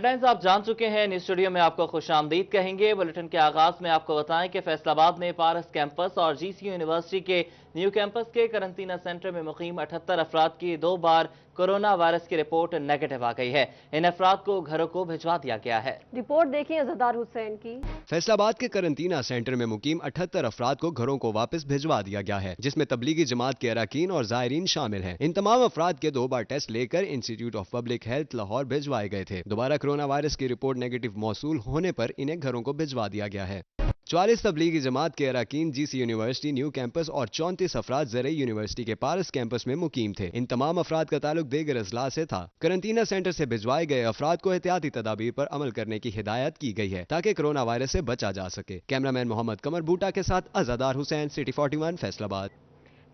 Headlines आप जान चुके हैं। न्यूज स्टूडियो में आपको खुशामदीद कहेंगे। बुलेटिन के आगाज में आपको बताएं कि फैसलाबाद में पारस कैंपस और जीसीयू यूनिवर्सिटी के न्यू कैंपस के करंटीना सेंटर में मुकीम 78 अफराद की 2 बार कोरोना वायरस की रिपोर्ट नेगेटिव आ गई है। इन अफराद को घरों को भिजवा दिया गया है। रिपोर्ट देखिए अज़दार हुसैन की। फैसलाबाद के करंटीना सेंटर में मुकीम 78 अफराद को घरों को वापस भिजवा दिया गया है, जिसमें तबलीगी जमात के अरकान और ज़ायरीन शामिल हैं। इन तमाम अफराद के 2 बार टेस्ट लेकर institute of public health Lahore भिजवाए गए थे। दोबारा कोरोना वायरस की रिपोर्ट नेगेटिव मौसूल होने पर इन्हें घरों को भिजवा दिया गया है। 44 तबलीगी जमात के अरकान जीसी यूनिवर्सिटी न्यू कैंपस और 34 अफराद ज़रई यूनिवर्सिटी के पारस कैंपस में मुकीम थे। इन तमाम अफराद का ताल्लुक दीगर अजला से था। करंटीना सेंटर से भिजवाए गए अफराद को एहतियाती तदाबीर पर अमल करने की हिदायत की गई है ताकि कोरोना वायरस से बचा जा सके। कैमरामैन मोहम्मद कमर बूटा के साथ अज़दार हुसैन, सिटी 41 फैसलाबाद।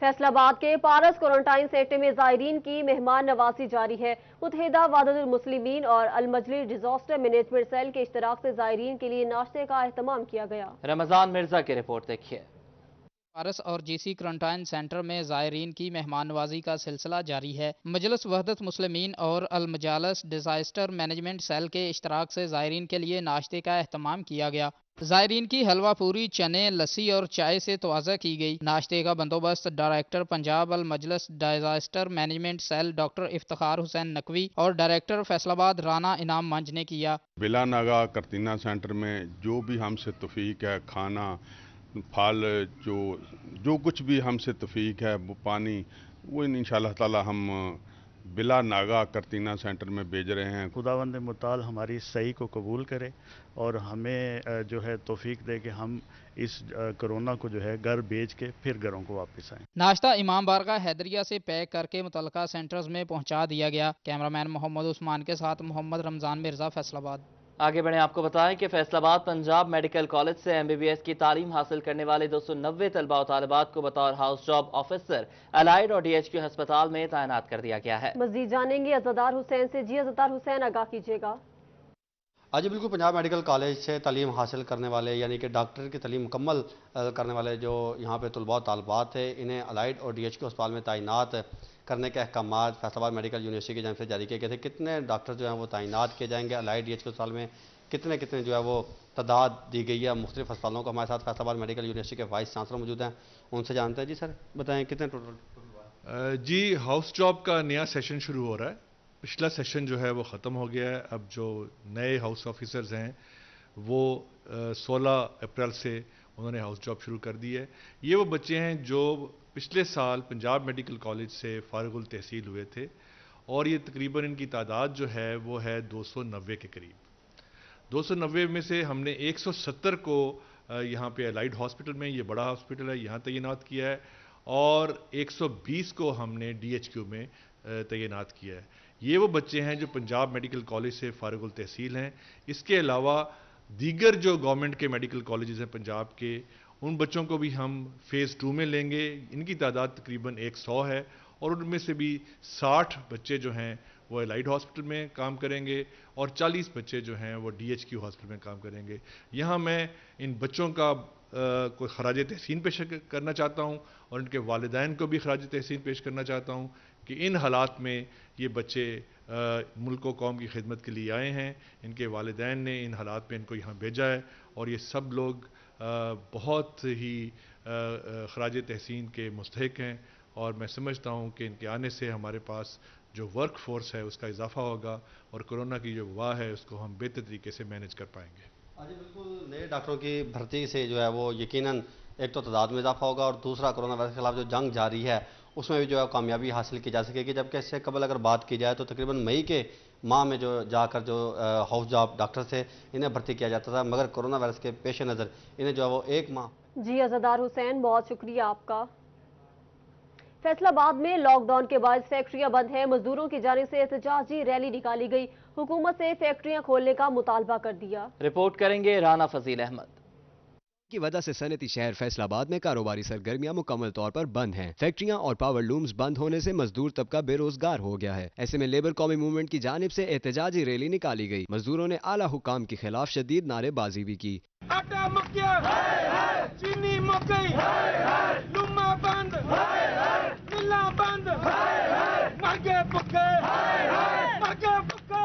फैसलाबाद के पारस क्वारंटाइन सेंटर में ज़ायरीन की मेहमान नवाजी जारी है। मुत्तहिदा वहदतुल मुस्लिमीन और अल मजलिस डिजास्टर मैनेजमेंट सेल के इश्तराक से ज़ायरीन के लिए नाश्ते का एहतमाम किया गया। रमजान मिर्जा की रिपोर्ट देखिए। पारस और जीसी क्वारंटाइन सेंटर में ज़ायरीन की मेहमान नवाजी का सिलसिला जारी है। मजलिस वहदत मुस्लिमीन और अल मजालिस डिजास्टर मैनेजमेंट सेल के इश्तराक से ज़ायरीन के लिए नाश्ते का एहतमाम किया गया। ज़ायरीन की हलवा पूरी, चने, लस्सी और चाय से तवाज़ा की गई। नाश्ते का बंदोबस्त डायरेक्टर पंजाब अल मजलिस disaster management cell doctor Iftikhar Hussain Naqvi और डायरेक्टर फैसलाबाद राना इनाम मंज ने किया। बिला नागा करंटीना सेंटर में जो भी हमसे तौफीक है, खाना, फल, जो कुछ भी हमसे तौफीक है, वो पानी, वो इंशाअल्लाह ताला हम बिला नागा करंटीना सेंटर में भेज रहे हैं। खुदावंद मुताल हमारी सही को कबूल करे और हमें जो है तौफीक दे कि हम इस कोरोना को जो है घर भेज के फिर घरों को वापस आएं। नाश्ता इमाम बारगाह हैदरिया से पैक करके मुतलका सेंटर्स में पहुंचा दिया गया। कैमरामैन मोहम्मद उस्मान के साथ मोहम्मद रमजान मिर्जा, फैसलाबाद। आगे बढ़े, आपको बताएं कि फैसलाबाद पंजाब मेडिकल कॉलेज से एमबीबीएस की तालीम हासिल करने वाले 290 तलबा और तालिबात को बतौर हाउस जॉब ऑफिसर अलाइड और डीएचक्यू अस्पताल में तैनात कर दिया गया है। मजीद जानेंगे अज़दार हुसैन से। जी अज़दार हुसैन, आगाह कीजिएगा। आज बिल्कुल पंजाब मेडिकल कॉलेज से तालीम हासिल करने वाले यानी कि डॉक्टर की तालीम मुकम्मल करने वाले जो यहाँ पे तलबा और तालिबात थे, इन्हें अलाइड और डीएचक्यू अस्पताल में तैनात करने के अहकामात फैसलाबाद मेडिकल यूनिवर्सिटी की जानब से जारी किए गए थे। कितने डॉक्टर जो हैं वो तैनात किए जाएंगे, अलाइड डीएचक्यू अस्पताल में कितने कितने जो है वो तादाद दी गई है मुख्तलिफ अस्पतालों को। हमारे साथ फैसलाबाद मेडिकल यूनिवर्सिटी के वाइस चांसलर मौजूद हैं, उनसे जानते हैं। जी सर बताएं कितने टोटल? जी, हाउस जॉब का नया सेशन शुरू हो रहा है। पिछला सेशन जो है वो ख़त्म हो गया है। अब जो नए हाउस ऑफिसर्स हैं वो 16 अप्रैल से उन्होंने हाउस जॉब शुरू कर दी है। ये वो बच्चे हैं जो पिछले साल पंजाब मेडिकल कॉलेज से फारिगुल तहसील हुए थे और ये तकरीबन इनकी तादाद जो है वो है 290 के करीब। 290 में से हमने 170 को यहाँ पे अलाइड हॉस्पिटल में, ये बड़ा हॉस्पिटल है, यहाँ तैनात किया है और 120 को हमने डीएचक्यू में तैनात किया है। ये वो बच्चे हैं जो पंजाब मेडिकल कॉलेज से फारिगुल तहसील हैं। इसके अलावा दीगर जो गवर्नमेंट के मेडिकल कॉलेजेस हैं पंजाब के, उन बच्चों को भी हम फ़ेज़ 2 में लेंगे। इनकी तादाद तकरीबन 100 है और उनमें से भी 60 बच्चे जो हैं वो अलाइड हॉस्पिटल में काम करेंगे और 40 बच्चे जो हैं वो डीएचक्यू हॉस्पिटल में काम करेंगे। यहाँ मैं इन बच्चों का कोई खराज तहसीन पेश करना चाहता हूँ और इनके वालिदैन को भी खराज तहसीन पेश करना चाहता हूँ कि इन हालात में ये बच्चे मुल्क व कौम की खिदमत के लिए आए हैं। इनके वालिदैन ने इन हालात में इनको यहाँ भेजा है और ये सब लोग बहुत ही खराज तहसीन के मुस्तहिक हैं और मैं समझता हूँ कि इनके आने से हमारे पास जो वर्क फोर्स है उसका इजाफा होगा और कोरोना की जो वबा है उसको हम बेहतर तरीके से मैनेज कर पाएंगे। जी बिल्कुल, नए डॉक्टरों की भर्ती से जो है वो यकीनन एक तो तादाद में इजाफा होगा और दूसरा कोरोना वायरस के खिलाफ जो जंग जारी है उसमें भी जो है कामयाबी हासिल की जा सकेगी। जबकि इससे कबल अगर बात की जाए तो तकरीबन मई के माह में जो जाकर जो हाउस जॉब डॉक्टर थे इन्हें भर्ती किया जाता था, मगर कोरोना वायरस के पेश नज़र इन्हें जो है वो 1 माह। जी अज़दार हुसैन, बहुत शुक्रिया आपका। फैसलाबाद में लॉकडाउन के बाद फैक्ट्रियां बंद हैं। मजदूरों की जानिब से एहतजाजी रैली निकाली गई। हुकूमत से फैक्ट्रियां खोलने का मुतालबा कर दिया। रिपोर्ट करेंगे राना फजील अहमद। की वजह से सनती शहर फैसलाबाद में कारोबारी सरगर्मियां मुकम्मल तौर पर बंद हैं। फैक्ट्रियां और पावर लूम्स बंद होने से मजदूर तबका बेरोजगार हो गया है। ऐसे में लेबर कौमी मूवमेंट की जानिब से एहतजाजी रैली निकाली गई। मजदूरों ने आला हुकाम के खिलाफ शदीद नारेबाजी भी की। आटा मक्या, चीनी मकई, लुम्मा बंद, मिला बंद, मरगे भुक्के, मरगे भुक्के।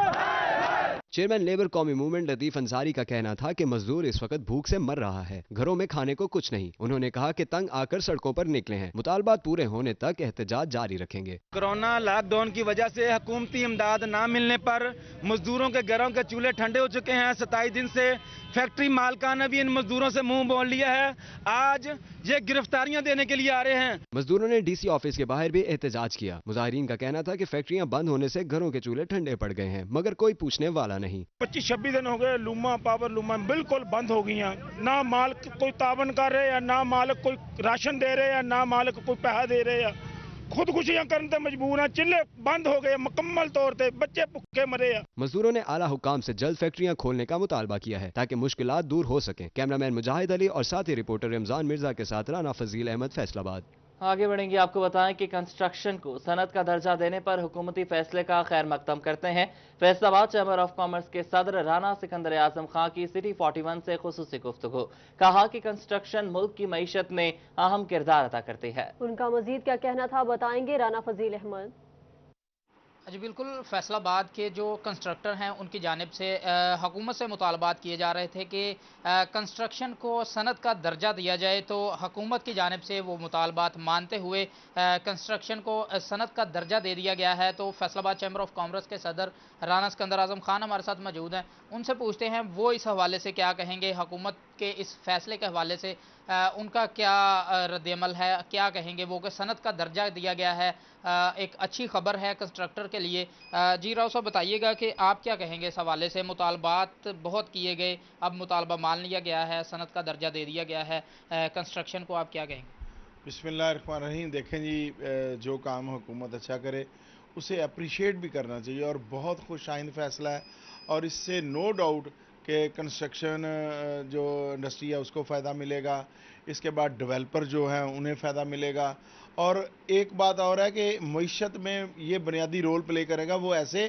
चेयरमैन लेबर कौमी मूवमेंट लतीफ अंसारी का कहना था कि मजदूर इस वक्त भूख से मर रहा है, घरों में खाने को कुछ नहीं। उन्होंने कहा कि तंग आकर सड़कों पर निकले हैं, मुतालबात पूरे होने तक एहतजाज जारी रखेंगे। कोरोना लॉकडाउन की वजह से हुकूमती इमदाद ना मिलने पर मजदूरों के घरों के चूल्हे ठंडे हो चुके हैं। 27 दिन से फैक्ट्री मालकान ने भी इन मजदूरों से मुंह मोड़ लिया है। आज ये गिरफ्तारियां देने के लिए आ रहे हैं। मजदूरों ने डीसी ऑफिस के बाहर भी एहतजाज किया। मुजाहिरीन का कहना था कि फैक्ट्रियां बंद होने से घरों के चूल्हे ठंडे पड़ गए हैं, मगर कोई पूछने वाला नहीं। 25-26 दिन हो गए लूमा पावर लूमा बिल्कुल बंद हो गई हैं। ना मालिक कोई तावन कर रहे हैं, ना मालिक कोई राशन दे रहे हैं, ना मालिक कोई पैसा दे रहे हैं। खुदकुशियां करने ते मजबूर हैं। चिल्ले बंद हो गए मुकम्मल तौर पे, बच्चे भूखे मरे हैं। मजदूरों ने आला हुकाम से जल्द फैक्ट्रियां खोलने का मुतालबा किया है ताकि मुश्किलात दूर हो सकें। कैमरामैन मुजाहिद अली और साथी रिपोर्टर रमजान मिर्जा के साथ राना फजील अहमद, फैसलाबाद। आगे बढ़ेंगे, आपको बताएं कि कंस्ट्रक्शन को सनत का दर्जा देने पर हुकूमती फैसले का खैर मकदम करते हैं। फैसलाबाद चैम्बर ऑफ कॉमर्स के सदर राना सिकंदर आजम खां की सिटी 41 से खुसूसी गुफ्तगू। कहा कि कंस्ट्रक्शन मुल्क की मईशत में अहम किरदार अदा करती है। उनका मजीद क्या कहना था बताएंगे राना फजील अहमद। जी बिल्कुल, फैसलाबाद के जो कंस्ट्रक्टर हैं उनकी जानिब से हुकूमत से मुतालबात किए जा रहे थे कि कंस्ट्रक्शन को सनत का दर्जा दिया जाए, तो हुकूमत की जानिब से वो मुतालबात मानते हुए कंस्ट्रक्शन को सनत का दर्जा दे दिया गया है। तो फैसलाबाद चैम्बर ऑफ कॉमर्स के सदर राना सिकंदर आजम खान हमारे साथ मौजूद हैं, उनसे पूछते हैं वो इस हवाले से क्या कहेंगे, हुकूमत के इस फैसले के हवाले से उनका क्या रद्दअमल है, क्या कहेंगे वो कि सनत का दर्जा दिया गया है, एक अच्छी खबर है कंस्ट्रक्टर के लिए। जी राव साहब बताइएगा कि आप क्या कहेंगे इस हवाले से। मुतालबात बहुत किए गए, अब मुतालबा मान लिया गया है, सनत का दर्जा दे दिया गया है, कंस्ट्रक्शन को आप क्या कहेंगे? बिस्मिल्लाहिर्रहमानिर्रहीम। देखें जी, जो काम हुकूमत अच्छा करे उसे अप्रिशिएट भी करना चाहिए और बहुत खुश आइंद फैसला है। और इससे नो डाउट कि कंस्ट्रक्शन जो इंडस्ट्री है उसको फ़ायदा मिलेगा, इसके बाद डेवलपर जो हैं उन्हें फ़ायदा मिलेगा। और एक बात और है कि मईशत में ये बुनियादी रोल प्ले करेगा, वो ऐसे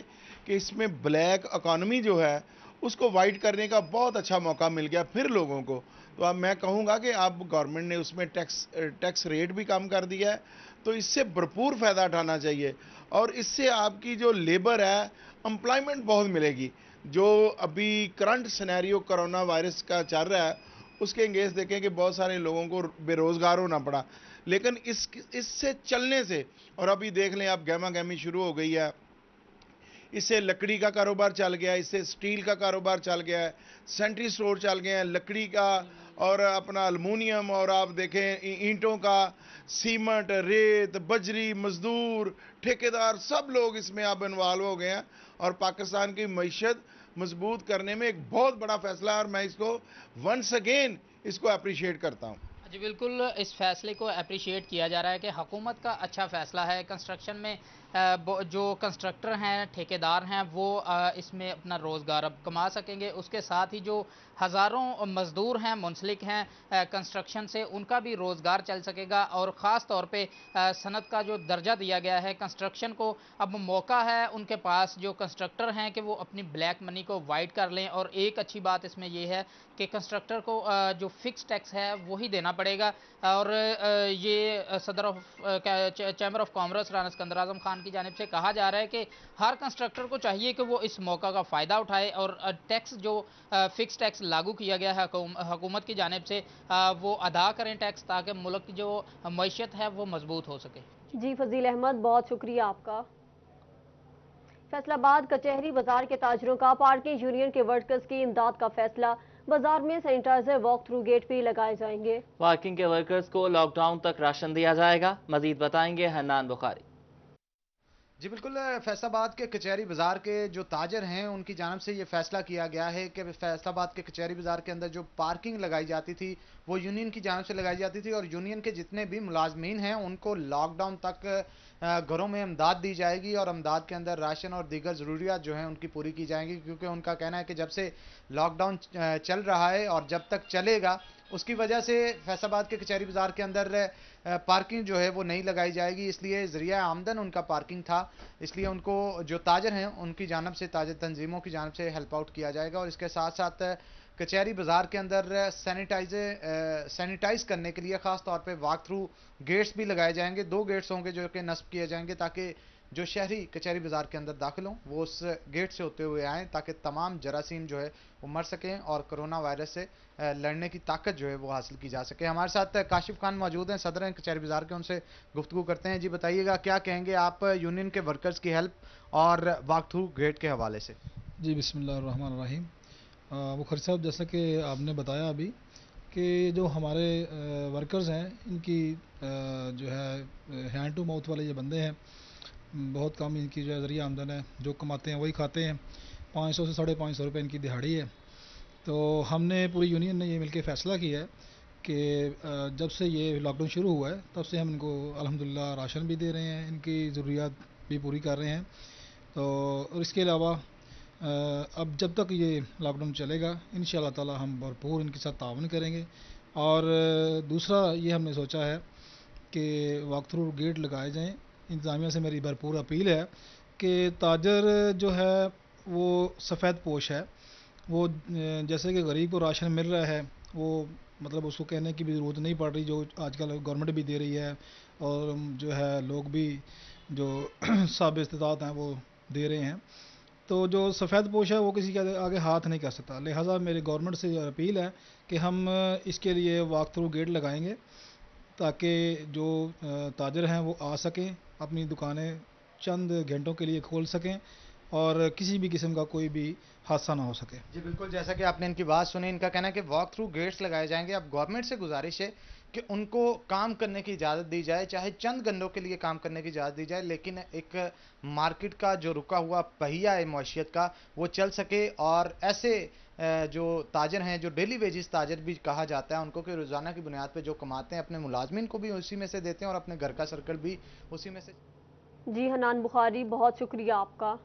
कि इसमें ब्लैक इकॉनमी जो है उसको वाइट करने का बहुत अच्छा मौका मिल गया फिर लोगों को। तो अब मैं कहूँगा कि अब गवर्नमेंट ने उसमें टैक्स रेट भी कम कर दिया है, तो इससे भरपूर फ़ायदा उठाना चाहिए। और इससे आपकी जो लेबर है एम्प्लॉयमेंट बहुत मिलेगी। जो अभी करंट सिनेरियो कोरोना वायरस का चल रहा है उसके अंगेज देखें कि बहुत सारे लोगों को बेरोज़गार होना पड़ा, लेकिन इससे चलने से, और अभी देख लें आप गहमा गहमी शुरू हो गई है, इससे लकड़ी का कारोबार चल गया है, इससे स्टील का कारोबार चल गया है, सेंट्री स्टोर चल गए हैं लकड़ी का और अपना अलमुनियम, और आप देखें ईंटों का, सीमेंट, रेत, बजरी, मजदूर, ठेकेदार, सब लोग इसमें अब इन्वॉल्व हो गए हैं। और पाकिस्तान की मईशत मजबूत करने में एक बहुत बड़ा फैसला है और मैं इसको वंस अगेन इसको अप्रिशिएट करता हूँ। जी बिल्कुल, इस फैसले को अप्रिशिएट किया जा रहा है कि हुकूमत का अच्छा फैसला है। कंस्ट्रक्शन में जो कंस्ट्रक्टर हैं, ठेकेदार हैं, वो इसमें अपना रोज़गार अब कमा सकेंगे। उसके साथ ही जो हज़ारों मज़दूर हैं, मुंसलिक हैं कंस्ट्रक्शन से, उनका भी रोज़गार चल सकेगा। और ख़ास तौर पे सनत का जो दर्जा दिया गया है कंस्ट्रक्शन को, अब मौका है उनके पास जो कंस्ट्रक्टर हैं कि वो अपनी ब्लैक मनी को वाइट कर लें। और एक अच्छी बात इसमें यह है कि कंस्ट्रक्टर को जो फिक्स टैक्स है वही देना पड़ेगा। और ये सदर of chamber of commerce Rana Sikandar Azam Khan की जानिब से कहा जा रहा है कि हर कंस्ट्रक्टर को चाहिए कि वो इस मौका का फ़ायदा उठाए और टैक्स जो फिक्स टैक्स लागू किया गया है हुकूमत की जानिब से वो अदा करें टैक्स, ताकि मुल्क की जो मईशत है वो मजबूत हो सके। जी फजील अहमद, बहुत शुक्रिया आपका। फैसलाबाद कचहरी बाजार के ताजरों का पार्किंग यूनियन के वर्कर्स की इमदाद का फैसला। बाजार में सैनिटाइजर वॉक थ्रू गेट भी लगाए जाएंगे। पार्किंग के वर्कर्स को लॉकडाउन तक राशन दिया जाएगा। मजीद बताएंगे हन्नान बुखारी। जी बिल्कुल, फैसलाबाद के कचहरी बाज़ार के जो ताजर हैं उनकी जानब से ये फैसला किया गया है कि फैसलाबाद के कचहरी बाज़ार के अंदर जो पार्किंग लगाई जाती थी वो यूनियन की जानब से लगाई जाती थी और यूनियन के जितने भी मुलाजमीन हैं उनको लॉकडाउन तक घरों में इमदाद दी जाएगी और इमदाद के अंदर राशन और दीगर ज़रूरियात जो हैं उनकी पूरी की जाएंगी। क्योंकि उनका कहना है कि जब से लॉकडाउन चल रहा है और जब तक चलेगा उसकी वजह से फैसलाबाद के कचहरी बाज़ार के अंदर पार्किंग जो है वो नहीं लगाई जाएगी, इसलिए ज़रिया आमदन उनका पार्किंग था, इसलिए उनको जो ताजर हैं उनकी जानब से ताजर तंजीमों की जानब से हेल्प आउट किया जाएगा। और इसके साथ साथ कचहरी बाज़ार के अंदर सैनिटाइज करने के लिए ख़ास तौर पे वॉक थ्रू गेट्स भी लगाए जाएंगे। 2 गेट्स होंगे जो कि नस्ब किए जाएंगे ताकि जो शहरी कचहरी बाजार के अंदर दाखिल हों वो उस गेट से होते हुए आएँ ताकि तमाम जरासीम जो है वो मर सकें और कोरोना वायरस से लड़ने की ताकत जो है वो हासिल की जा सके। हमारे साथ काशिफ खान मौजूद हैं, सदर हैं कचहरी बाजार के, उनसे गुफ्तगू करते हैं। जी बताइएगा, क्या कहेंगे आप यूनियन के वर्कर्स की हेल्प और वॉक थ्रू गेट के हवाले से? जी बिस्मिल्लाहिर्रहमानिर्रहीम। बुखारी साहब, जैसा कि आपने बताया अभी कि जो हमारे वर्कर्स हैं इनकी जो है हैंड टू माउथ वाले ये बंदे हैं, बहुत कम इनकी जो है ज़रिया आमदन है, जो कमाते हैं वही खाते हैं। 500 से 550 रुपये इनकी दिहाड़ी है। तो हमने पूरी यूनियन ने ये मिलकर फ़ैसला किया है कि जब से ये लॉकडाउन शुरू हुआ है तब से हम इनको अल्हम्दुलिल्लाह राशन भी दे रहे हैं, इनकी ज़रूरियात भी पूरी कर रहे हैं। तो और इसके अलावा अब जब तक ये लॉकडाउन चलेगा इंशाअल्लाह ताला हम भरपूर इनके साथ तावन करेंगे। और दूसरा ये हमने सोचा है कि वॉक थ्रू गेट लगाए जाएं। इंतज़ामिया से मेरी भरपूर अपील है कि ताजर जो है वो सफ़ेद पोश है, वो जैसे कि गरीब को राशन मिल रहा है वो मतलब उसको कहने की भी ज़रूरत नहीं पड़ रही, जो आजकल गवर्नमेंट भी दे रही है और जो है लोग भी जो साब इस्तिताअत हैं वो दे रहे हैं। तो जो सफ़ेद पोश है वो किसी के आगे हाथ नहीं कर सकता। लिहाजा मेरी गवर्नमेंट से अपील है कि हम इसके लिए वॉक थ्रू गेट लगाएंगे ताकि जो ताजर हैं वो आ सकें, अपनी दुकानें चंद घंटों के लिए खोल सकें और किसी भी किस्म का कोई भी हादसा ना हो सके। जी बिल्कुल, जैसा कि आपने इनकी बात सुनी, इनका कहना है कि वॉक थ्रू गेट्स लगाए जाएंगे। अब गवर्नमेंट से गुजारिश है कि उनको काम करने की इजाज़त दी जाए, चाहे चंद घंटों के लिए काम करने की इजाज़त दी जाए, लेकिन एक मार्केट का जो रुका हुआ पहिया है मईशत का वो चल सके। और ऐसे जो ताजर हैं, जो डेली वेजेस ताजर भी कहा जाता है उनको, कि रोज़ाना की बुनियाद पर जो कमाते हैं अपने मुलाजमिन को भी उसी में से देते हैं और अपने घर का सर्कल भी उसी में से। जी हनान बुखारी, बहुत शुक्रिया आपका।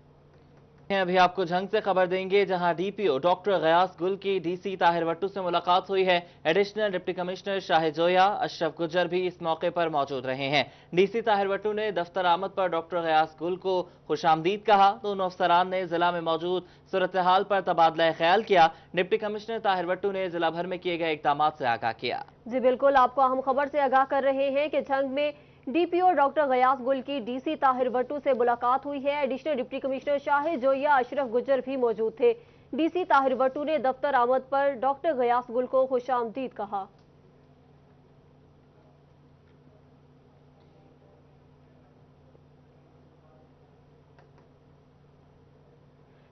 अभी आपको झंग से खबर देंगे, जहां डीपीओ डॉक्टर गयास गुल की डीसी ताहिर वट्टू से मुलाकात हुई है। Additional deputy commissioner Shahid Zoya, Ashraf Gujjar भी इस मौके पर मौजूद रहे हैं। डीसी ताहिर वट्टू ने दफ्तर आमद पर डॉक्टर गयास गुल को खुशामदीद कहा। दोनों अफसरान ने जिला में मौजूद सूरत हाल पर तबादला ख्याल किया। डिप्टी कमिश्नर ताहिर वट्टू ने जिला भर में किए गए इकदाम से आगाह किया। जी बिल्कुल, आपको अहम खबर से आगाह कर रहे हैं कि झंग में डीपीओ डॉक्टर गयास गुल की डीसी ताहिर वट्टू से मुलाकात हुई है। Additional deputy commissioner Shahid Zoya, Ashraf Gujjar भी मौजूद थे। डीसी ताहिर वट्टू ने दफ्तर आमद पर डॉक्टर गयास गुल को खुशामदीद कहा।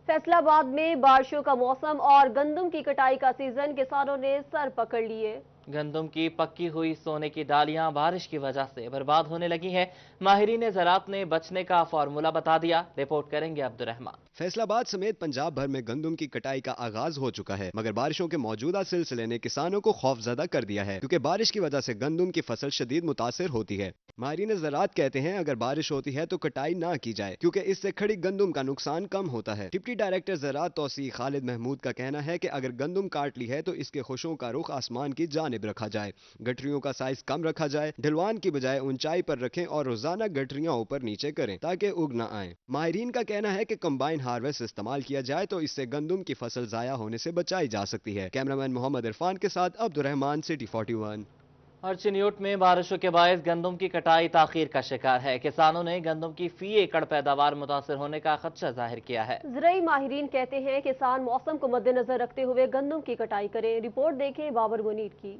फैसलाबाद में बारिशों का मौसम और गंदम की कटाई का सीजन, किसानों ने सर पकड़ लिए। गंदम की पक्की हुई सोने की डालियां बारिश की वजह से बर्बाद होने लगी हैं। माहिरीन ज़राअत ने बचने का फार्मूला बता दिया। रिपोर्ट करेंगे अब्दुर्रहमान। फैसलाबाद समेत पंजाब भर में गंदम की कटाई का आगाज हो चुका है, मगर बारिशों के मौजूदा सिलसिले ने किसानों को खौफजदा कर दिया है, क्योंकि बारिश की वजह से गंदम की फसल शदीद मुतासिर होती है। माहिरीन ज़राअत कहते हैं अगर बारिश होती है तो कटाई ना की जाए, क्योंकि इससे खड़ी गंदम का नुकसान कम होता है। डिप्टी डायरेक्टर ज़राअत तौसी खालिद महमूद का कहना है कि अगर गंदम काट ली है तो इसके खुशों का रुख आसमान की जानिब रखा जाए, गठरियों का साइज कम रखा जाए, ढलवान की बजाय ऊंचाई पर रखें और रोजाना गठरियां ऊपर नीचे करें ताकि उग न आए। माहिरीन का कहना है कि कंबाइन हार्वेस्ट इस्तेमाल किया जाए तो इससे गंदम की फसल जाया होने से बचाई जा सकती है। कैमरामैन मोहम्मद इरफान के साथ अब्दुर्रहमान, सिटी 41। और चिन्यूट में बारिशों के बायस गंदम की कटाई ताखीर का शिकार है। किसानों ने गंदम की फी एकड़ पैदावार मुतासर होने का खदशा जाहिर किया है। ज़राई माहिरीन कहते हैं किसान मौसम को मद्देनजर रखते हुए गंदम की कटाई करें। रिपोर्ट देखें बाबर मुनीर की।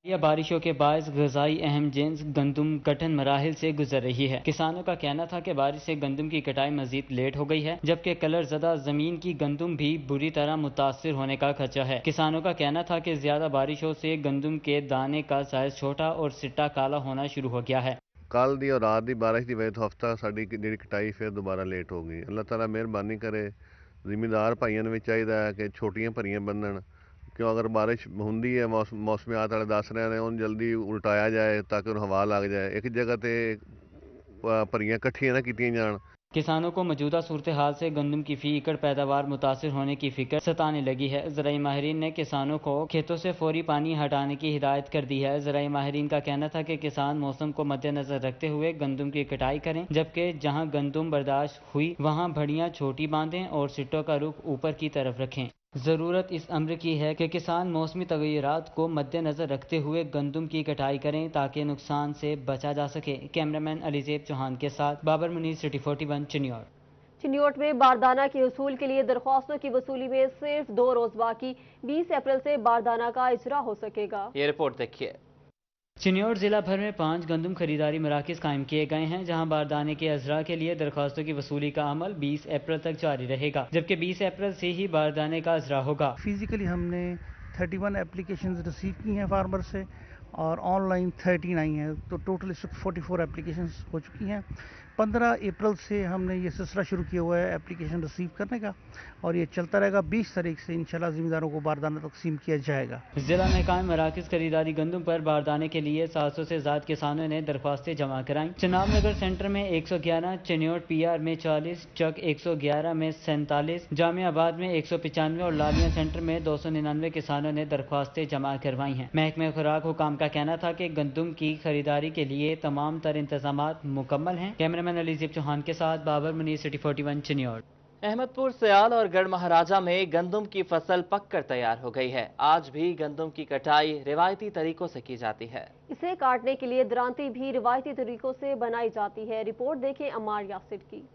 या बारिशों के बायस ग़िज़ाई अहम जिन्स गंदम कटन मराहिल से गुजर रही है। किसानों का कहना था कि बारिश से गंदम की कटाई मजीद लेट हो गई है, जबकि कलर ज़दा ज़मीन की गंदम भी बुरी तरह मुतासिर होने का खदशा है। किसानों का कहना था कि ज़्यादा बारिशों से गंदम के दाने का साइज छोटा और सिट्टा काला होना शुरू हो गया है। कल दी और रात की बारिश की वजह तो हफ्ता साड़ी जी कटाई फिर दोबारा लेट हो गई। अल्लाह ताला मेहरबानी करे। जिमीदार भाइयों ने भी चाहिए है कि छोटियां भरियां बंधन, क्यों अगर बारिश होंगी है मौसमियात वाले दस रहे हैं उन्हें जल्दी उल्टाया जाए ताकि उन्हें हवा लग जाए, एक जगह पर भरियां कट्ठियां ना कीतियां जान। किसानों को मौजूदा सूरत हाल से गंदम की फी एकड़ पैदावार मुतासिर होने की फिक्र सताने लगी है। ज़राई माहिरीन ने किसानों को खेतों से फौरी पानी हटाने की हिदायत कर दी है। ज़राई माहिरीन का कहना था कि किसान मौसम को मद्देनजर रखते हुए गंदम की कटाई करें, जबकि जहां गंदम बर्दाश्त हुई वहां भड़ियां छोटी बांधें और सिट्टों का रुख ऊपर की तरफ रखें। ज़रूरत इस अम्र की है कि किसान मौसमी तगय्युरात को मद्देनज़र रखते हुए गंदम की कटाई करें ताकि नुकसान से बचा जा सके। कैमरामैन अलीजेब चौहान के साथ बाबर मुनीर, सिटी 41, चिन्योट। चिन्योट में बारदाना के उसूल के लिए दरख्वास्तों की वसूली में सिर्फ 2 रोज बाकी। 20 अप्रैल से बारदाना का इजरा हो सकेगा। ये रिपोर्ट देखिए। चिन्योट जिला भर में 5 गंदम खरीदारी मराकज़ कायम किए गए हैं, जहां बारदाने के अजरा के लिए दरख्वास्तों की वसूली का अमल 20 अप्रैल तक जारी रहेगा, जबकि 20 अप्रैल से ही बारदाने का अजरा होगा। फिजिकली हमने 31 एप्लीकेशंस रिसीव की हैं फार्मर से और ऑनलाइन 13 आई हैं, तो टोटल इस वक्त 44 एप्लीकेशंस हो चुकी हैं। 15 अप्रैल से हमने ये सिलसिला शुरू किया हुआ है एप्लीकेशन रिसीव करने का और ये चलता रहेगा। 20 तारीख से इंशाल्लाह ज़िम्मेदारों को बारदाना तकसीम किया जाएगा। जिला में कायम मराकज़ खरीदारी गंदम पर बारदाने के लिए 700 से ज़्यादा किसानों ने दरख्वास्तें जमा कराईं। चनाब नगर सेंटर में 111, चिन्योट PR में 40, चक 111 में 47, जामियाबाद में 195 और लालिया सेंटर में 299 किसानों ने दरख्वास्तें जमा करवाई हैं। महकमे खुराक हुकाम का कहना था कि गंदम की खरीदारी के लिए तमाम तर इंतजामात मुकम्मल हैं। कैमरामैन अलीजेब चौहान के साथ बाबर मुनीर, सिटी 41, चिन्योट। अहमदपुर, सयाल और गढ़ महाराजा में गंदम की फसल पककर तैयार हो गई है। आज भी गंदम की कटाई रिवायती तरीकों से की जाती है। इसे काटने के लिए दरांती भी रिवायती तरीकों से बनाई जाती है। रिपोर्ट देखें अमार यासिर की।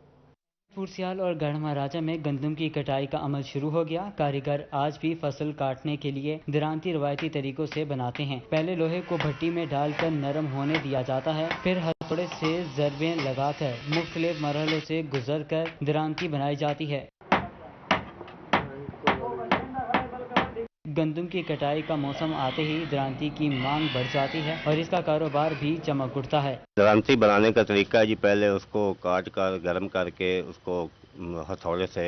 सियाल और गढ़ महाराजा में गंदम की कटाई का अमल शुरू हो गया। कारीगर आज भी फसल काटने के लिए दरांती रिवायती तरीकों से बनाते हैं। पहले लोहे को भट्टी में डालकर नरम होने दिया जाता है, फिर हथौड़े से ज़रबें लगाकर मुख्तलिफ मरहलों से गुजर कर दरांती बनाई जाती है। गंदम की कटाई का मौसम आते ही दरांती की मांग बढ़ जाती है और इसका कारोबार भी चमक उठता है। दरांती बनाने का तरीका है जी, पहले उसको काट कर गर्म करके उसको हथौड़े से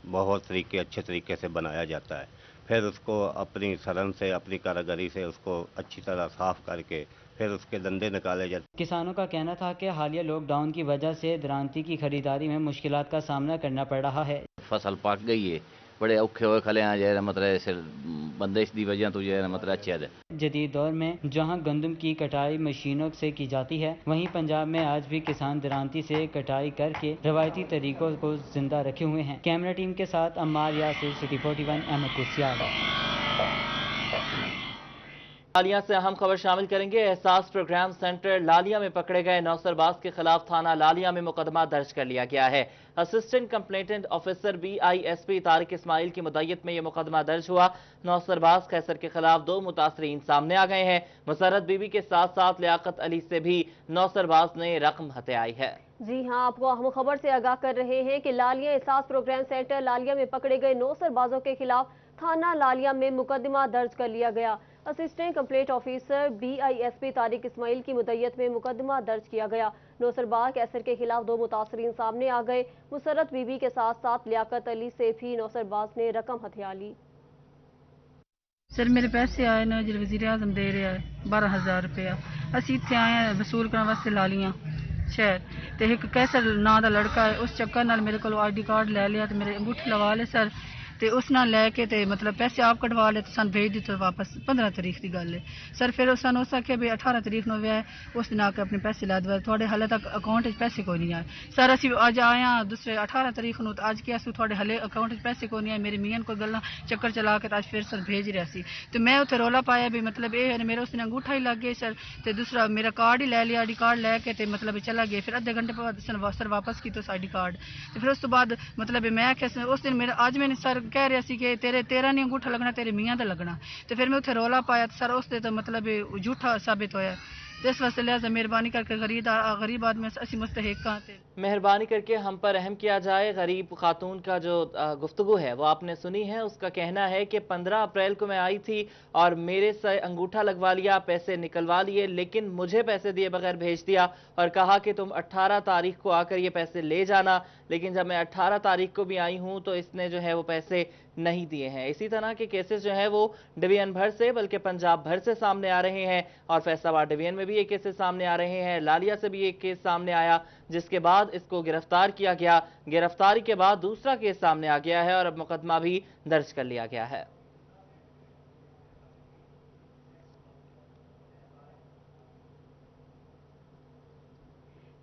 बहुत अच्छे तरीके से बनाया जाता है। फिर उसको अपनी सरन से, अपनी कारीगरी से उसको अच्छी तरह साफ करके फिर उसके डंडे निकाले जाते। किसानों का कहना था कि हालिया लॉकडाउन की वजह से दरांती की खरीदारी में मुश्किलात का सामना करना पड़ रहा है। फसल पक गई है, बड़े औखे हुए खले हैं, मतलब बंदिश की वजह तो मतलब अच्छे है। जदीद दौर में जहां गंदम की कटाई मशीनों से की जाती है, वहीं पंजाब में आज भी किसान दरांती से कटाई करके रवायती तरीकों को जिंदा रखे हुए हैं। कैमरा टीम के साथ अम्मार यासिर, सिटी 41, अहमदपुर, सियाल। लालिया से अहम खबर शामिल करेंगे। एहसास प्रोग्राम सेंटर लालिया में पकड़े गए नौसरबाज के खिलाफ थाना लालिया में मुकदमा दर्ज कर लिया गया है। Assistant complainant officer BISP Tariq Ismail की मुद्दत में यह मुकदमा दर्ज हुआ। नौसरबाज कैसर के खिलाफ 2 मुतासरीन सामने आ गए हैं। मुसरत बीबी के साथ साथ लियाकत अली से भी नौसरबाज ने रकम हत्याई है। जी हां, आपको अहम खबर से आगाह कर रहे हैं कि लालिया एहसास प्रोग्राम सेंटर लालिया में पकड़े गए नौसरबाजों के खिलाफ थाना लालिया में मुकदमा दर्ज कर लिया गया। Assistant complaint officer BISP Tariq Ismail की मुद्दत में मुकदमा दर्ज किया गया। नौसरबाज कैसर के खिलाफ 2 मुतासरीन सामने आ गए। मुसरत बीबी के साथ साथ लियाकत अली से भी नौसरबाज ने रकम हथिया ली। सर मेरे पैसे आए ना जो वज़ीर आज़म दे रहा है 12,000 रुपया। असी इत्थे आए हैं वसूल करने वास्ते लालियां शहर ते एक कैसर नां दा लड़का है, उस चक्कर नाल मेरे को ID कार्ड ले लिया ते मेरे अंगूठे लगा ले सर ते उस नाल लैके ते मतलब पैसे आप कटवा ले ते सन भेज दिते वापस। 15 तारीख की गल है सर। फिर उस उस आखे भी 18 तारीख नु वे उस दिन आके अपने पैसे ला दवा, थोड़े हाले तक अकाउंट च पैसे कोई नहीं आए सर। असी अज आए हैं दूसरे 18 तारीख नु, अज के असू थोड़े हाले अकाउंट च पैसे कोई नहीं आए। मेरी मियां कोई गल्ला चक्कर चला के अज फिर सर भेज रहा सी तो मैं उत्थे रौला पाया भी मतलब ये है मेरा उस दिन अंगूठा ही लग गया सर ते दूसरा मेरा कार्ड ही ले लिया, ID कार्ड लैके ते मतलब चला गया। फिर आधे घंटे बाद सर वापस की तो ID कार्ड ते फिर उस तो बाद मतलब मैं आख्या उस दिन मेरा अज मैंने सर कह रहा सी कि तेरा नहीं अंगूठा लगना, तेरे मियां दा लगना। तो फिर मैं उत्थे रौला पाया तो सर उससे तो मतलब झूठा साबित होया। तो इस वास्ते लिहाजा मेहरबानी करके गरीब आदमी असी मुस्तहिक थे। मेहरबानी करके हम पर रहम किया जाए। गरीब खातून का जो गुफ्तगू है वो आपने सुनी है। उसका कहना है कि 15 अप्रैल को मैं आई थी और मेरे से अंगूठा लगवा लिया, पैसे निकलवा लिए, लेकिन मुझे पैसे दिए बगैर भेज दिया और कहा कि तुम 18 तारीख को आकर ये पैसे ले जाना। लेकिन जब मैं 18 तारीख को भी आई हूँ तो इसने जो है वो पैसे नहीं दिए हैं। इसी तरह के केसेस जो है वो डिवीजन भर से बल्कि पंजाब भर से सामने आ रहे हैं और फैसलाबाद डिवीजन में भी ये केसेस सामने आ रहे हैं। लालिया से भी एक केस सामने आया जिसके बाद इसको गिरफ्तार किया गया। गिरफ्तारी के बाद दूसरा केस सामने आ गया है और अब मुकदमा भी दर्ज कर लिया गया है।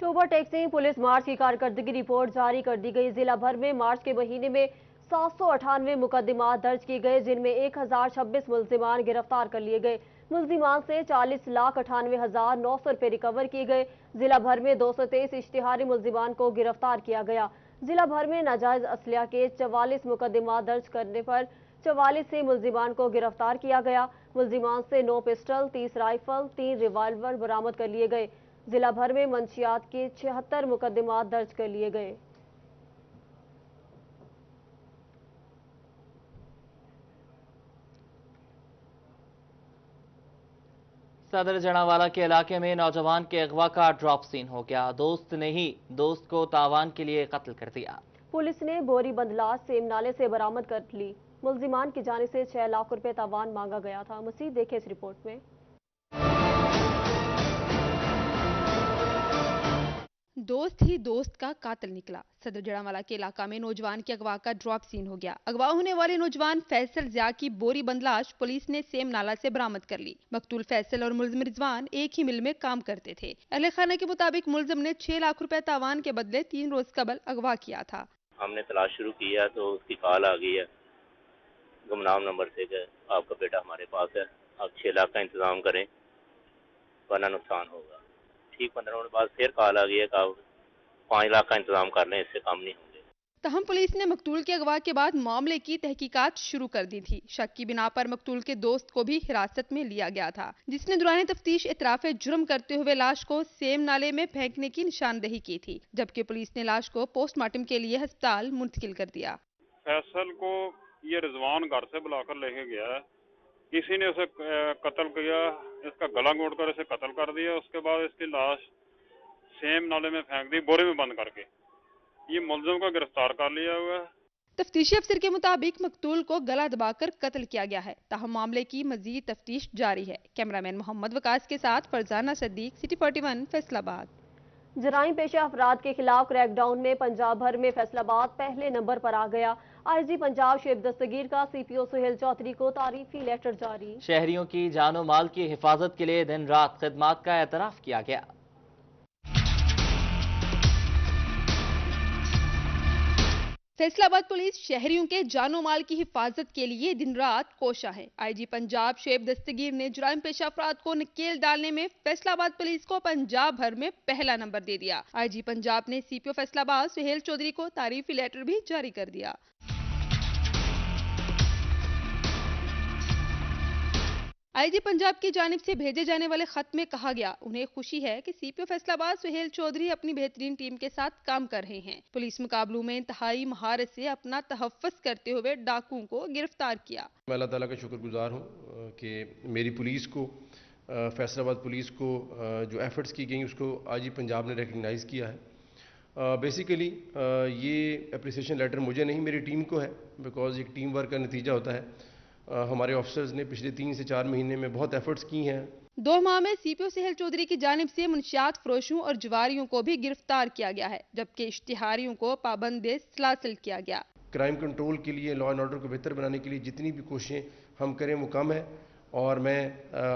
टोबा टैक्सी पुलिस मार्च की कारकर्दगी रिपोर्ट जारी कर दी गई। जिला भर में मार्च के महीने में 798 मुकदमा दर्ज किए गए, जिनमें 1026 मुल्जिमान गिरफ्तार कर लिए गए। मुल्जिमान से 40,98,900 रुपये रिकवर किए गए। जिला भर में 223 इश्तिहारी मुल्जिमान को गिरफ्तार किया गया। जिला भर में नाजायज असलिया के 44 मुकदमा दर्ज करने पर 44 से मुल्जिमान को गिरफ्तार किया गया। मुल्जिमान से 9 पिस्टल, 30 राइफल, 3 रिवाल्वर बरामद कर लिए गए। जिला भर में मंशियात के 76 मुकदमा दर्ज कर लिए गए। सदर जनावाला के इलाके में नौजवान के अगवा का ड्रॉप सीन हो गया। दोस्त ने ही दोस्त को तावान के लिए कत्ल कर दिया। पुलिस ने बोरी बंदलाज सेम नाले से बरामद कर ली। मुल्जिमान की जानिब से 6 लाख रुपए तावान मांगा गया था। मज़ीद देखें इस रिपोर्ट में। दोस्त ही दोस्त का कातिल निकला। सदर जड़ावाला के इलाका में नौजवान के अगवा का ड्रॉप सीन हो गया। अगवा होने वाले नौजवान फैसल ज़िया की बोरी बंदलाश पुलिस ने सेम नाला से बरामद कर ली। मकतूल फैसल और मुल्जिम रिजवान एक ही मिल में काम करते थे। अहले खाना के मुताबिक मुल्जिम ने 6 लाख रुपए तावान के बदले 3 रोज कबल अगवा किया था। हमने तलाश शुरू किया तो उसकी कॉल आ गई है गुमनाम नंबर से कि आपका बेटा हमारे पास है, आप 6 लाख का इंतजाम करें वरना नुकसान होगा। ठीक 15 मिनट बाद फिर कॉल आ गई है कि आप 5 लाख का इंतजाम कर लें, इससे कम नहीं होंगे। तहम पुलिस ने मकतूल के अगवा के बाद मामले की तहकीकात शुरू कर दी थी। शक की बिना पर मकतूल के दोस्त को भी हिरासत में लिया गया था, जिसने दौरान तफ्तीश इतराफ़े जुर्म करते हुए लाश को सेम नाले में फेंकने की निशानदेही की थी, जबकि पुलिस ने लाश को पोस्टमार्टम के लिए अस्पताल मुंतकिल कर दिया। फैसल को ये रिजवान घर से बुलाकर लेके गया है, किसी ने उसे कत्ल किया, इसका गला घोंटकर इसे कत्ल कर दिया। उसके बाद इसकी लाश सेम नाले में फेंक दी, बोरे में बंद करके। ये मुलजिम को गिरफ्तार कर लिया हुआ है। तफ्तीशी अफसर के मुताबिक मकतूल को गला दबाकर कत्ल किया गया है। ताहम मामले की मजीद तफ्तीश जारी है। कैमरामैन मोहम्मद वकास के साथ फरजाना सद्दीक, सिटी 41 फैसलाबाद। जराइम पेशा अफराद के खिलाफ क्रैकडाउन में पंजाब भर में फैसलाबाद पहले नंबर पर आ गया। आईजी पंजाब शुएब दस्तगीर का सीपीओ सुहेल चौधरी को तारीफी लेटर जारी। शहरियों की जानो माल की हिफाजत के लिए दिन रात खिदमात का एतराफ किया गया। फैसलाबाद पुलिस शहरियों के जानो माल की हिफाजत के लिए दिन रात कोशा है। आईजी पंजाब शुएब दस्तगीर ने जुराइम पेशा अफराद को नकेल डालने में फैसलाबाद पुलिस को पंजाब भर में पहला नंबर दे दिया। आईजी पंजाब ने सीपीओ फैसलाबाद सुहेल चौधरी को तारीफी लेटर भी जारी कर दिया। आईजी पंजाब की जानिब से भेजे जाने वाले खत में कहा गया, उन्हें खुशी है कि सीपीओ फैसलाबाद सुहेल चौधरी अपनी बेहतरीन टीम के साथ काम कर रहे हैं। पुलिस मुकाबलों में इंतहाई महारत से अपना तहफ़्फ़ुज़ करते हुए डाकुओं को गिरफ्तार किया। मैं अल्लाह ताला का शुक्रगुजार हूँ कि मेरी पुलिस को, फैसलाबाद पुलिस को जो एफर्ट्स की गई उसको आईजी पंजाब ने रिकग्नाइज़ किया है। बेसिकली ये अप्रिसिएशन लेटर मुझे नहीं, मेरी टीम को है, बिकॉज एक टीम वर्क का नतीजा होता है। हमारे ऑफिसर्स ने पिछले 3 से 4 महीने में बहुत एफर्ट्स की हैं। 2 माह में सीपीओ सुहेल चौधरी की जानिब से मुनशियात फरोशों और जवारियों को भी गिरफ्तार किया गया है, जबकि इश्तिहारियों को पाबंद सलासिल किया गया। क्राइम कंट्रोल के लिए, लॉ एंड ऑर्डर को बेहतर बनाने के लिए जितनी भी कोशिशें हम करें वो कम है, और मैं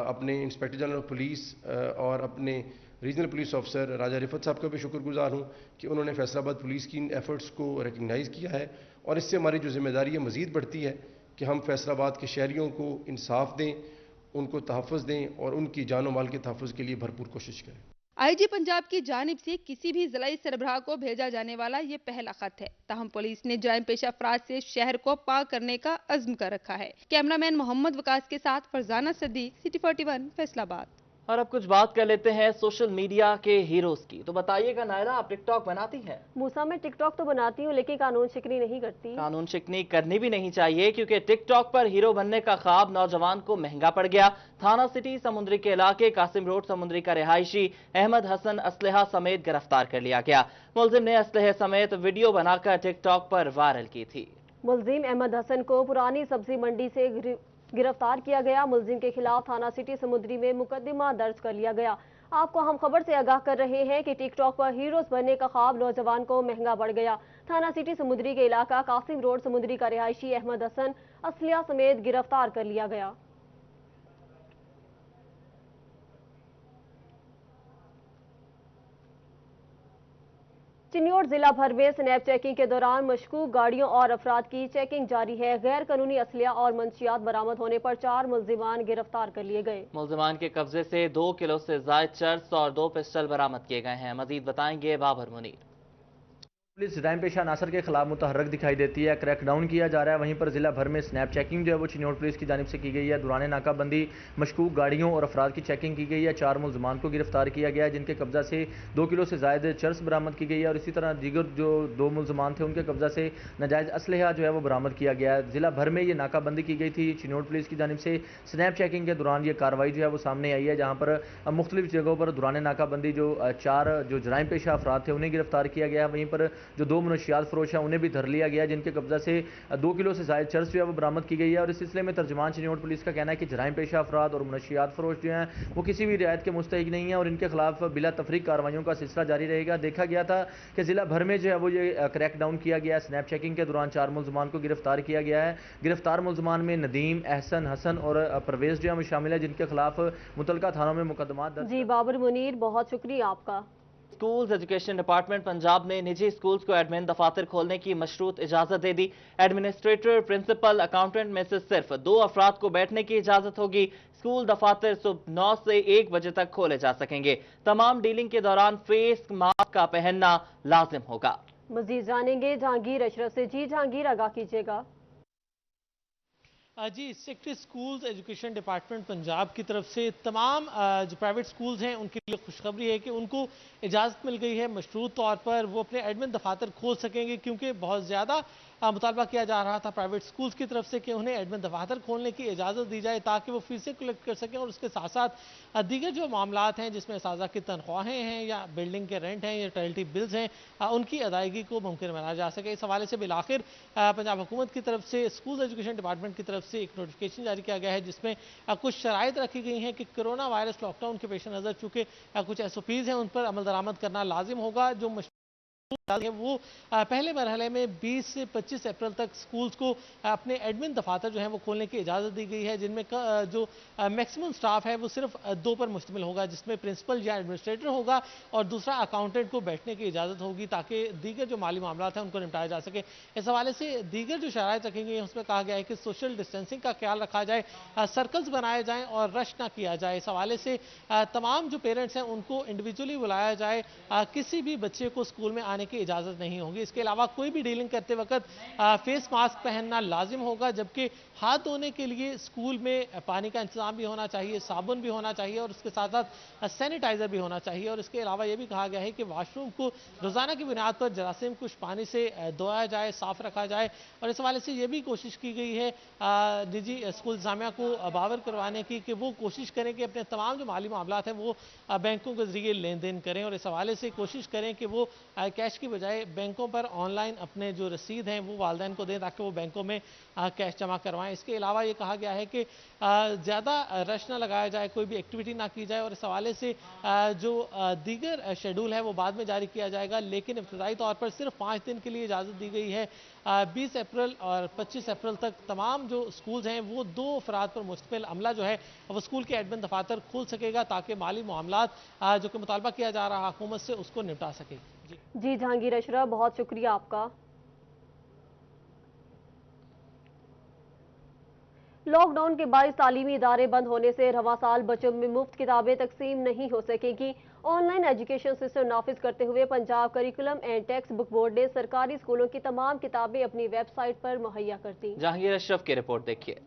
अपने इंस्पेक्टर जनरल ऑफ पुलिस और अपने रीजनल पुलिस ऑफिसर राजा रिफत साहब का भी शुक्रगुजार हूँ कि उन्होंने फैसलाबाद पुलिस की इन एफर्ट्स को रिकग्नाइज़ किया है, और इससे हमारी जो जिम्मेदारी है मज़ीद बढ़ती है कि हम फैसलाबाद के शहरियों को इंसाफ दें, उनको तहफ़्फ़ुज़ दें और उनकी जानो माल के तहफ़्फ़ुज़ के लिए भरपूर कोशिश करें। आईजी पंजाब की जानिब से किसी भी ज़िलाई सरबराह को भेजा जाने वाला ये पहला खत है। ताहम पुलिस ने जराइम पेशा अफराद से शहर को पाक करने का अज़्म कर रखा है। कैमरामैन मोहम्मद वकास के साथ फरजाना सद्दीक, सिटी 41 फैसलाबाद। और अब कुछ बात कर लेते हैं सोशल मीडिया के हीरोज की। तो बताइएगा नायरा, आप टिकटॉक बनाती हैं? मूसा, मैं टिकटॉक तो बनाती हूँ लेकिन कानून शिकनी नहीं करती। कानून शिकनी करनी भी नहीं चाहिए, क्योंकि टिकटॉक पर हीरो बनने का ख्वाब नौजवान को महंगा पड़ गया। थाना सिटी समुद्री के इलाके कासिम रोड समुद्री का रिहायशी अहमद हसन असलहा समेत गिरफ्तार कर लिया गया। मुलजिम ने असलहे समेत वीडियो बनाकर टिकटॉक पर वायरल की थी। मुलजिम अहमद हसन को पुरानी सब्जी मंडी से गिरफ्तार किया गया। मुलजिम के खिलाफ थाना सिटी समुद्री में मुकदमा दर्ज कर लिया गया। आपको हम खबर से आगाह कर रहे हैं कि टिकटॉक पर हीरोज बनने का ख्वाब नौजवान को महंगा पड़ गया। थाना सिटी समुद्री के इलाका कासिम रोड समुद्री का रिहायशी अहमद हसन असलिया समेत गिरफ्तार कर लिया गया। चिन्नौर जिला भर में स्नैप चेकिंग के दौरान मशकूक गाड़ियों और अफराद की चेकिंग जारी है। गैर कानूनी असलिया और मंशियात बरामद होने पर 4 मुल्जिमान गिरफ्तार कर लिए गए। मुल्जिमान के कब्जे से 2 किलो से जायद चर्स और 2 पिस्टल बरामद किए गए हैं। मजीद बताएंगे बाबर मुनीर। पुलिस जराइम पेशा नासर के खिलाफ मुतहर्रक दिखाई देती है, क्रैकडाउन किया जा रहा है। वहीं पर जिला भर में स्नैप चेकिंग जो है वो चिन्नौर पुलिस की जानिब से की गई है। दौरान नाकाबंदी मशकूक गाड़ियों और अफराद की चेकिंग की गई है। 4 मुल्जिमान को गिरफ्तार किया गया है, जिनके कब्जा से 2 किलो से जायद चर्स बरामद की गई है। और इसी तरह दीगर जो 2 मुल्जिमान थे उनके कब्जा से नाजायज असलहा जो है वो बरामद किया गया है। जिला भर में ये नाकाबंदी की गई थी चिन्नौर पुलिस की जानिब से। स्नैप चेकिंग के दौरान ये कार्रवाई जो है वो सामने आई है, जहाँ पर मुख्तलिफ जगहों पर दौरान नाकाबंदी जो 4 जो जराइम पेशा अफराद थे उन्हें गिरफ्तार किया गया। वहीं पर जो 2 मनशियात फरोश है उन्हें भी धर लिया गया, जिनके कब्जा से 2 किलो से जायद चर्स जो है वो बरामद की गई है। और इस सिलसिले में तर्जुमान चिन्नौर पुलिस का कहना है कि जराइम पेशा अफराद और मनशियात फरोश जो हैं वो किसी भी रियायत के मुस्तहिक नहीं है और इनके खिलाफ बिला तफरीक कार्रवाइयों का सिलसिला जारी रहेगा। देखा गया था कि जिला भर में जो है वो ये क्रैकडाउन किया गया है। स्नैप चेकिंग के दौरान 4 मुल्जिमान को गिरफ्तार किया गया है। गिरफ्तार मुल्जिमान में नदीम, एहसन, हसन और परवेज जो है शामिल है, जिनके खिलाफ मुतलका थानों में मुकदमा दर्ज। जी बाबर मुनीर, बहुत शुक्रिया आपका। स्कूल्स एजुकेशन डिपार्टमेंट पंजाब ने निजी स्कूल्स को एडमिन दफातर खोलने की मशरूत इजाजत दे दी। एडमिनिस्ट्रेटर, प्रिंसिपल, अकाउंटेंट में से सिर्फ 2 अफराद को बैठने की इजाजत होगी। स्कूल दफातर सुबह 9 से 1 बजे तक खोले जा सकेंगे। तमाम डीलिंग के दौरान फेस मास्क का पहनना लाजिम होगा। मजीद जानेंगे जहांगीर अशरफ से। जी जहांगीर, आगाह कीजिएगा। जी, secretary schools education department Punjab की तरफ से तमाम जो प्राइवेट स्कूल्स हैं उनके लिए खुशखबरी है कि उनको इजाज़त मिल गई है। मशरूत तौर पर वो अपने एडमिन दफातर खोल सकेंगे, क्योंकि बहुत ज़्यादा मुतालबा किया जा रहा था प्राइवेट स्कूल्स की तरफ से कि उन्हें एडमिन दफातर खोलने की इजाज़त दी जाए ताकि वो फीसें कलेक्ट कर सकें और उसके साथ साथ दीगर जो मामलात हैं जिसमें असातिज़ा की तनख्वाहें हैं या बिल्डिंग के रेंट हैं या टॉयल्टी बिल्स हैं उनकी अदायगी को मुमकिन बनाया जा सके। इस हवाले से बिलाखिर पंजाब हुकूमत की तरफ से स्कूल एजुकेशन डिपार्टमेंट की तरफ से एक नोटिफिकेशन जारी किया गया है, जिसमें कुछ शराइत रखी गई हैं कि कोरोना वायरस लॉकडाउन के पेश नज़र चूँकि कुछ SOPs हैं उन पर अमल दरामद करना लाजिम होगा। जो वो पहले मरहले में 20 से 25 अप्रैल तक स्कूल्स को अपने एडमिन दफातर जो है वो खोलने की इजाज़त दी गई है, जिनमें जो मैक्सिमम स्टाफ है वो सिर्फ 2 पर मुश्तमिल होगा, जिसमें प्रिंसिपल या एडमिनिस्ट्रेटर होगा और दूसरा अकाउंटेंट को बैठने की इजाज़त होगी ताकि दीगर जो माली मामलात हैं उनको निपटाया जा सके। इस हवाले से दीगर जो शराइत रखी गई हैं उसमें कहा गया है कि सोशल डिस्टेंसिंग का ख्याल रखा जाए, सर्कल्स बनाए जाएँ और रश ना किया जाए। इस हवाले से तमाम जो पेरेंट्स हैं उनको इंडिविजुअली बुलाया जाए, किसी भी बच्चे को स्कूल में आने की इजाजत नहीं होगी। इसके अलावा कोई भी डीलिंग करते वक्त फेस मास्क पहनना लाजिम होगा, जबकि हाथ धोने के लिए स्कूल में पानी का इंतजाम भी होना चाहिए, साबुन भी होना चाहिए और उसके साथ साथ सैनिटाइजर भी होना चाहिए। और इसके अलावा यह भी कहा गया है कि वाशरूम को रोजाना की बुनियाद पर जरासीम कुछ पानी से धोया जाए, साफ रखा जाए। और इस हवाले से यह भी कोशिश की गई है निजी स्कूल इंतजामिया को बावर करवाने की कि वो कोशिश करें कि अपने तमाम जो माली मामलात हैं वो बैंकों के जरिए लेन देन करें और इस हवाले से कोशिश करें कि वो कैश की बजाय बैंकों पर ऑनलाइन अपने जो रसीद हैं वो वालिदैन को दें ताकि वो बैंकों में कैश जमा करवाएं। इसके अलावा ये कहा गया है कि ज़्यादा रश ना लगाया जाए, कोई भी एक्टिविटी ना की जाए और इस हवाले से जो दीगर शेड्यूल है वो बाद में जारी किया जाएगा, लेकिन इब्तदाई तौर पर सिर्फ 5 दिन के लिए इजाज़त दी गई है। 20 अप्रैल और 25 अप्रैल तक तमाम जो स्कूल्स हैं वो 2 अफराद पर मुश्तमिल अमला जो है वो स्कूल के एडमिन दफातर खोल सकेगा ताकि माली मामलात जो कि मुतालबा किया जा रहा हुकूमत से उसको निपटा सके। जी जहांगीर अशरफ, बहुत शुक्रिया आपका। लॉकडाउन के बायस तालीमी इदारे बंद होने से रवां साल बच्चों में मुफ्त किताबें तकसीम नहीं हो सकेगी। ऑनलाइन एजुकेशन सिस्टम नाफिज करते हुए Punjab curriculum and text book board ने सरकारी स्कूलों की तमाम किताबें अपनी वेबसाइट पर मुहैया कर दी। जहांगीर अशरफ की रिपोर्ट देखिए।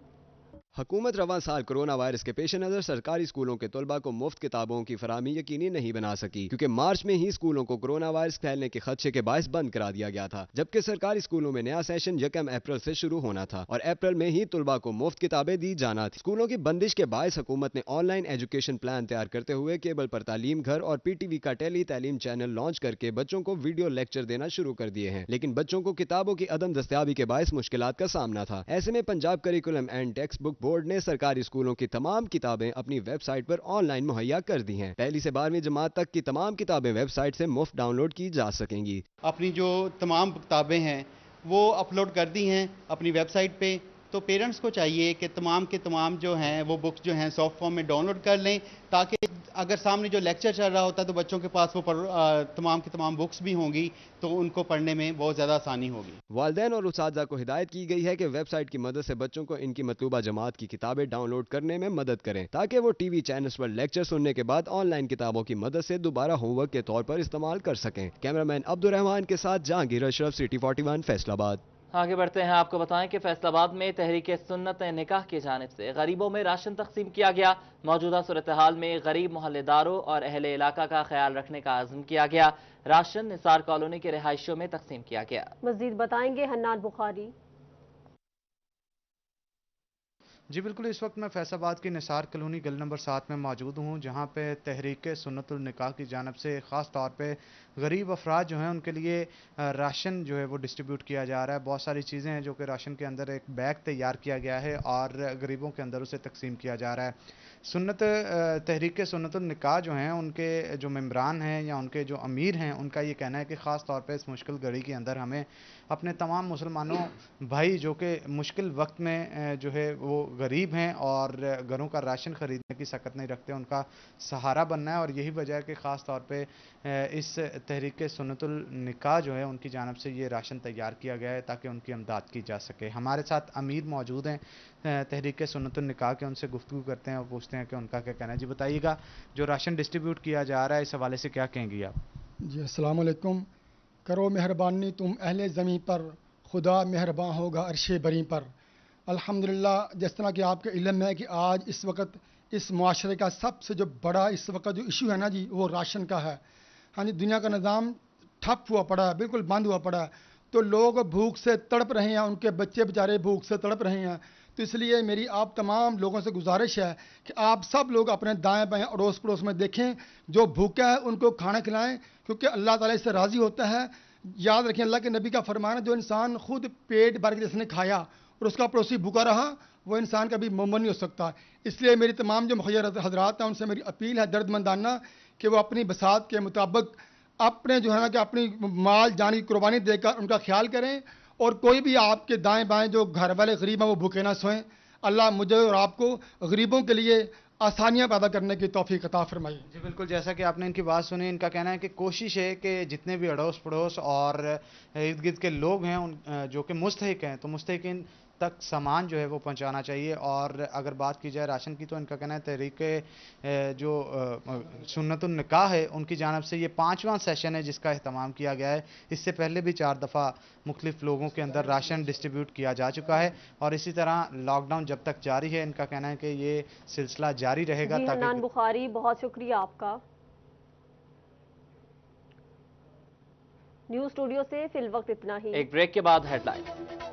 हुकूमत रवां साल कोरोना वायरस के पेश नज़र सरकारी स्कूलों के तलबा को मुफ्त किताबों की फराहमी यकीनी नहीं बना सकी, क्योंकि मार्च में ही स्कूलों को कोरोना वायरस फैलने के खदशे के बायस बंद करा दिया गया था, जबकि सरकारी स्कूलों में नया सेशन 1 अप्रैल से शुरू होना था और अप्रैल में ही तलबा को मुफ्त किताबें दी जाना थी। स्कूलों की बंदिश के बायस हुकूमत ने ऑनलाइन एजुकेशन प्लान तैयार करते हुए केबल पर तालीम घर और PTV का टेली तालीम चैनल लॉन्च करके बच्चों को वीडियो लेक्चर देना शुरू कर दिए हैं, लेकिन बच्चों को किताबों की अदम दस्तयाबी के बायस मुश्किलात का सामना था। ऐसे में Punjab curriculum and text book board ने सरकारी स्कूलों की तमाम किताबें अपनी वेबसाइट पर ऑनलाइन मुहैया कर दी हैं। पहली से 12वीं जमात तक की तमाम किताबें वेबसाइट से मुफ्त डाउनलोड की जा सकेंगी। अपनी जो तमाम किताबें हैं वो अपलोड कर दी हैं अपनी वेबसाइट पे, तो पेरेंट्स को चाहिए कि तमाम के तमाम जो हैं वो बुक्स जो हैं सॉफ्ट फॉर्म में डाउनलोड कर लें ताकि اگر سامنے جو لیکچر چل رہا ہوتا ہے تو بچوں کے پاس وہ تمام کی تمام بکس بھی ہوں گی تو ان کو پڑھنے میں بہت زیادہ آسانی ہوگی۔ والدین اور اساتذہ کو ہدایت کی گئی ہے کہ ویب سائٹ کی مدد سے بچوں کو ان کی مطلوبہ جماعت کی کتابیں ڈاؤن لوڈ کرنے میں مدد کریں تاکہ وہ ٹی وی چینلز پر لیکچر سننے کے بعد آن لائن کتابوں کی مدد سے دوبارہ ہوم ورک کے طور پر استعمال کر سکیں۔ کیمرامین عبدالرحمان کے ساتھ جہانگیر اشرف، سٹی 41 فیصل آباد۔ آگے بڑھتے ہیں، آپ کو بتائیں کہ فیصل آباد میں تحریک سنت نکاح کی جانب سے غریبوں میں راشن تقسیم کیا گیا۔ موجودہ صورتحال میں غریب محلے داروں اور اہل علاقہ کا خیال رکھنے کا عزم کیا گیا۔ راشن نثار کالونی کے رہائشیوں میں تقسیم کیا گیا۔ مزید بتائیں گے حنان بخاری۔ جی بالکل، اس وقت میں فیصل آباد کی نثار کالونی گلی نمبر 7 میں موجود ہوں، جہاں پہ تحریک سنت النکاح کی جانب سے خاص طور پہ غریب افراد جو ہیں ان کے لیے راشن جو ہے وہ ڈسٹریبیوٹ کیا جا رہا ہے۔ بہت ساری چیزیں ہیں جو کہ راشن کے اندر ایک بیگ تیار کیا گیا ہے اور غریبوں کے اندر اسے تقسیم کیا جا رہا ہے۔ تحریک سنت النکاح جو ہیں ان کے جو ممبران ہیں یا ان کے جو امیر ہیں ان کا یہ کہنا ہے کہ خاص طور پہ اس مشکل گھڑی کے اندر ہمیں اپنے تمام مسلمانوں بھائی جو کہ مشکل وقت میں جو ہے وہ غریب ہیں اور گھروں کا راشن خریدنے کی سکت نہیں رکھتے، ان کا سہارا بننا ہے، اور یہی وجہ ہے کہ خاص طور پہ اس تحریک سنت النکاح جو ہے ان کی جانب سے یہ راشن تیار کیا گیا ہے تاکہ ان کی امداد کی جا سکے۔ ہمارے ساتھ امیر موجود ہیں تحریک سنت النکاح کے، ان سے گفتگو کرتے ہیں اور پوچھتے ہیں کہ ان کا کیا کہنا ہے۔ جی بتائیے گا، جو راشن ڈسٹریبیوٹ کیا جا رہا ہے اس حوالے سے کیا کہیں گی آپ؟ جی السلام علیکم۔ کرو مہربانی تم اہل زمین پر، خدا مہربان ہوگا عرش بری پر۔ الحمدللہ، جس طرح کہ آپ کے علم ہے کہ آج اس وقت اس معاشرے کا سب سے جو بڑا اس وقت جو ایشو ہے نا جی، وہ راشن کا ہے۔ ہاں جی، دنیا کا نظام ٹھپ ہوا پڑا ہے، بالکل بند ہوا پڑا ہے، تو لوگ بھوک سے تڑپ رہے ہیں، ان کے بچے بیچارے بھوک سے تڑپ رہے ہیں۔ تو اس لیے میری آپ تمام لوگوں سے گزارش ہے کہ آپ سب لوگ اپنے دائیں بائیں اڑوس پڑوس میں دیکھیں، جو بھوکا ہے ان کو کھانا کھلائیں، کیونکہ اللہ تعالیٰ اس سے راضی ہوتا ہے۔ یاد رکھیں، اللہ کے نبی کا فرمان ہے، جو انسان خود پیٹ بھر کے جس نے کھایا اور اس کا پڑوسی بھوکا رہا، وہ انسان کبھی مومن نہیں ہو سکتا۔ اس لیے میری تمام جو مخیر حضرات ہیں ان سے میری اپیل ہے درد مندانہ کہ وہ اپنی بساط کے مطابق اپنے جو ہے نا کہ اپنی مال جان کی قربانی دے کر ان کا خیال کریں، اور کوئی بھی آپ کے دائیں بائیں جو گھر والے غریب ہیں وہ بھوکے نہ سوئیں۔ اللہ مجھے اور آپ کو غریبوں کے لیے آسانیاں پیدا کرنے کی توفیق عطا فرمائے۔ جی بالکل، جیسا کہ آپ نے ان کی بات سنی، ان کا کہنا ہے کہ کوشش ہے کہ جتنے بھی اڑوس پڑوس اور ارد گرد کے لوگ ہیں جو کہ مستحق ہیں، تو مستحقین تک سامان جو ہے وہ پہنچانا چاہیے۔ اور اگر بات کی جائے راشن کی، تو ان کا کہنا ہے تحریک جو سنت النکاح ہے ان کی جانب سے یہ 5واں سیشن ہے جس کا اہتمام کیا گیا ہے۔ اس سے پہلے بھی 4 دفعہ مختلف لوگوں کے اندر راشن ڈسٹریبیوٹ کیا جا چکا ہے، اور اسی طرح لاک ڈاؤن جب تک جاری ہے ان کا کہنا ہے کہ یہ سلسلہ جاری رہے گا۔ جی حنان بخاری، بہت شکریہ آپ کا۔ نیوز اسٹوڈیو سے فی الوقت اتنا ہی، ایک بریک کے بعد ہیڈ لائن۔